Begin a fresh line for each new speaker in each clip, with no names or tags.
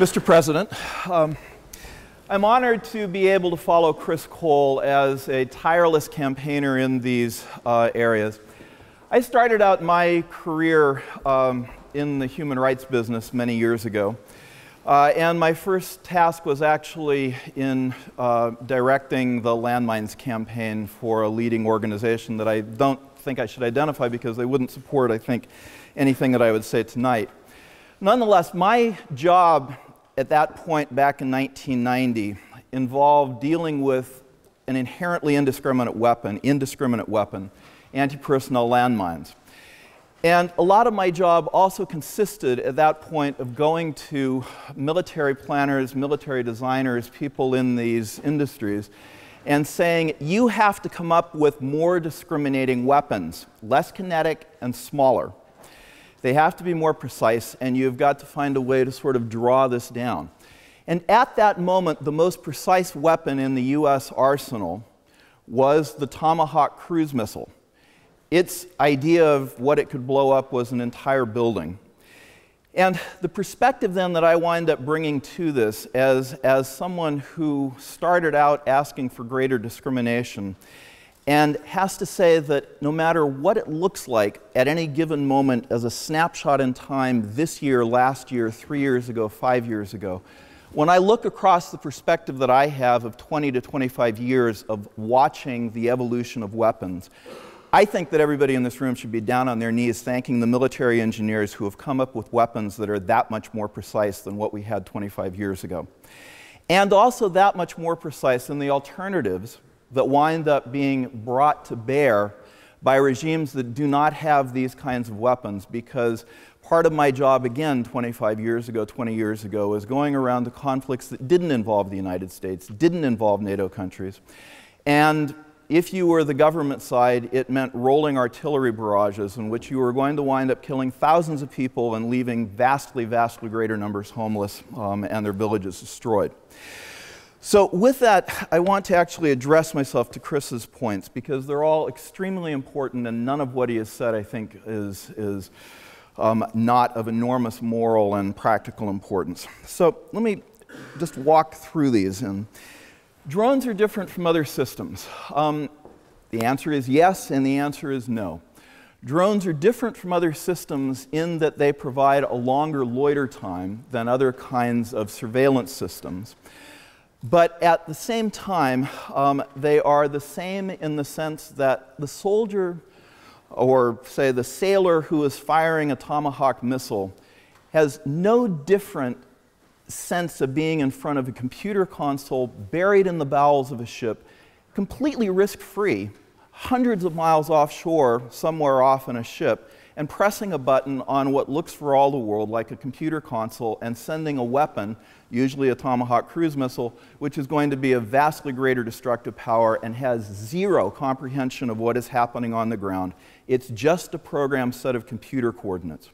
Mr. President, I'm honored to be able to follow Chris Cole as a tireless campaigner in these areas. I started out my career in the human rights business many years ago, and my first task was actually in directing the Landmines campaign for a leading organization that I don't think I should identify because they wouldn't support, I think, anything that I would say tonight. Nonetheless, my job at that point back in 1990 involved dealing with an inherently indiscriminate weapon, anti-personnel landmines. And a lot of my job also consisted at that point of going to military planners, military designers, people in these industries, and saying, you have to come up with more discriminating weapons, less kinetic and smaller. They have to be more precise, and you've got to find a way to sort of draw this down. And at that moment, the most precise weapon in the US arsenal was the Tomahawk cruise missile. Its idea of what it could blow up was an entire building. And the perspective then that I wind up bringing to this as someone who started out asking for greater discrimination and has to say that no matter what it looks like at any given moment as a snapshot in time this year, last year, 3 years ago, 5 years ago, when I look across the perspective that I have of 20 to 25 years of watching the evolution of weapons, I think that everybody in this room should be down on their knees thanking the military engineers who have come up with weapons that are that much more precise than what we had 25 years ago. And also that much more precise than the alternatives that wind up being brought to bear by regimes that do not have these kinds of weapons, because part of my job, again, 25 years ago, 20 years ago, was going around to conflicts that didn't involve the United States, didn't involve NATO countries. And if you were the government side, it meant rolling artillery barrages in which you were going to wind up killing thousands of people and leaving vastly, vastly greater numbers homeless and their villages destroyed. So with that, I want to actually address myself to Chris's points, because they're all extremely important, and none of what he has said, I think, is not of enormous moral and practical importance. So let me just walk through these. And drones are different from other systems. The answer is yes, and the answer is no. Drones are different from other systems in that they provide a longer loiter time than other kinds of surveillance systems. But at the same time, they are the same in the sense that the soldier, or say the sailor who is firing a Tomahawk missile, has no different sense of being in front of a computer console buried in the bowels of a ship, completely risk-free, hundreds of miles offshore, somewhere off in a ship, and pressing a button on what looks for all the world like a computer console and sending a weapon, usually a Tomahawk cruise missile, which is going to be of vastly greater destructive power and has zero comprehension of what is happening on the ground. It's just a programmed set of computer coordinates.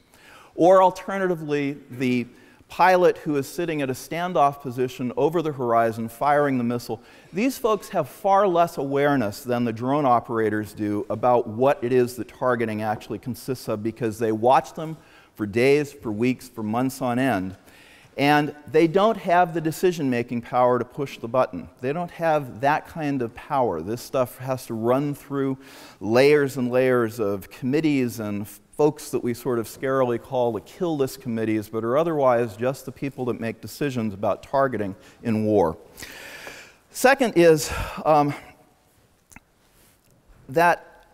Or alternatively, the pilot who is sitting at a standoff position over the horizon firing the missile. These folks have far less awareness than the drone operators do about what it is that targeting actually consists of, because they watch them for days, for weeks, for months on end. And they don't have the decision-making power to push the button. They don't have that kind of power. This stuff has to run through layers and layers of committees and folks that we sort of scarily call the kill list committees, but are otherwise just the people that make decisions about targeting in war. Second is that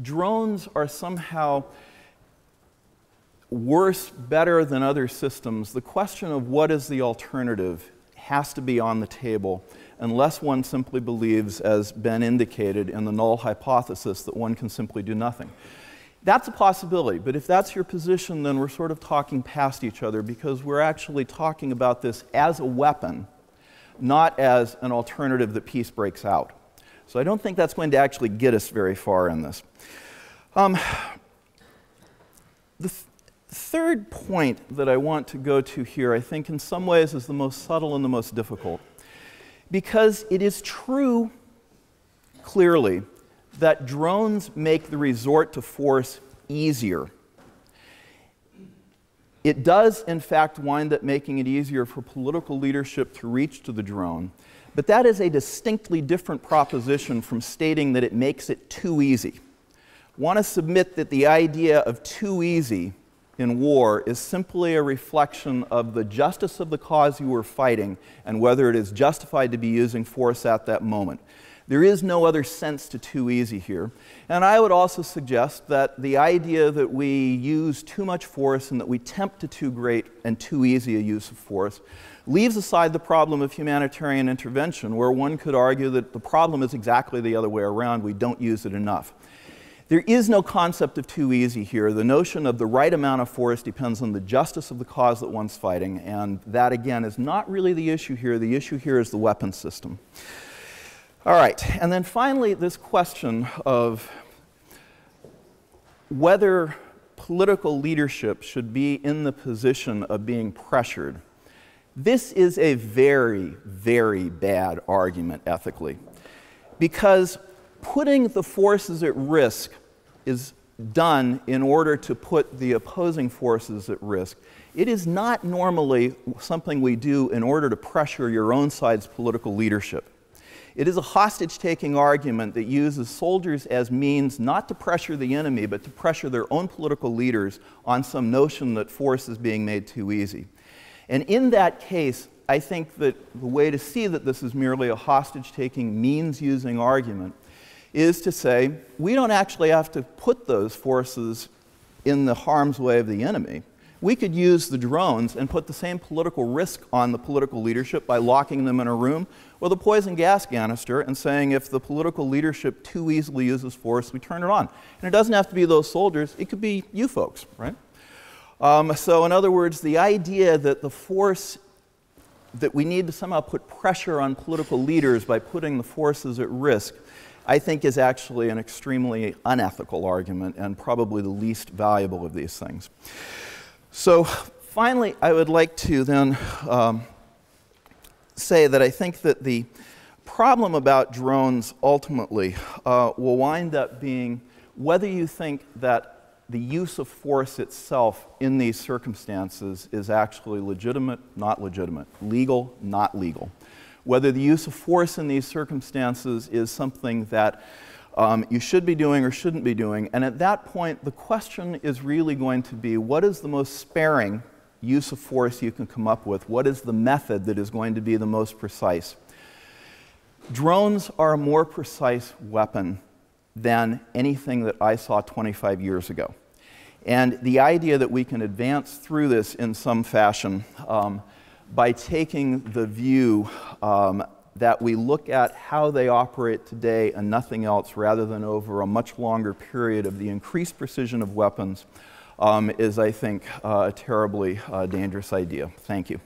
drones are somehow worse, better than other systems. The question of what is the alternative has to be on the table, unless one simply believes, as Ben indicated, in the null hypothesis that one can simply do nothing. That's a possibility, but if that's your position, then we're sort of talking past each other, because we're actually talking about this as a weapon, not as an alternative that peace breaks out. So I don't think that's going to actually get us very far in this. The third point that I want to go to here, I think in some ways is the most subtle and the most difficult, because it is true, clearly, that drones make the resort to force easier. It does, in fact, wind up making it easier for political leadership to reach to the drone, but that is a distinctly different proposition from stating that it makes it too easy. I want to submit that the idea of too easy in war is simply a reflection of the justice of the cause you are fighting and whether it is justified to be using force at that moment. There is no other sense to too easy here. And I would also suggest that the idea that we use too much force and that we tempt to too great and too easy a use of force leaves aside the problem of humanitarian intervention, where one could argue that the problem is exactly the other way around. We don't use it enough. There is no concept of too easy here. The notion of the right amount of force depends on the justice of the cause that one's fighting, and that, again, is not really the issue here. The issue here is the weapons system. All right, and then finally, this question of whether political leadership should be in the position of being pressured. This is a very, very bad argument ethically, because putting the forces at risk is done in order to put the opposing forces at risk. It is not normally something we do in order to pressure your own side's political leadership. It is a hostage-taking argument that uses soldiers as means not to pressure the enemy, but to pressure their own political leaders on some notion that force is being made too easy. And in that case, I think that the way to see that this is merely a hostage-taking, means-using argument is to say, we don't actually have to put those forces in the harm's way of the enemy. We could use the drones and put the same political risk on the political leadership by locking them in a room with a poison gas canister and saying if the political leadership too easily uses force, we turn it on. And it doesn't have to be those soldiers, it could be you folks, right? So in other words, the idea that the force, that we need to somehow put pressure on political leaders by putting the forces at risk, I think is actually an extremely unethical argument and probably the least valuable of these things. So finally, I would like to then say that I think that the problem about drones ultimately will wind up being whether you think that the use of force itself in these circumstances is actually legitimate, not legitimate, legal, not legal. Whether the use of force in these circumstances is something that you should be doing or shouldn't be doing. And at that point, the question is really going to be, what is the most sparing use of force you can come up with? What is the method that is going to be the most precise? Drones are a more precise weapon than anything that I saw 25 years ago. And the idea that we can advance through this in some fashion by taking the view that we look at how they operate today and nothing else rather than over a much longer period of the increased precision of weapons is, I think, a terribly dangerous idea. Thank you.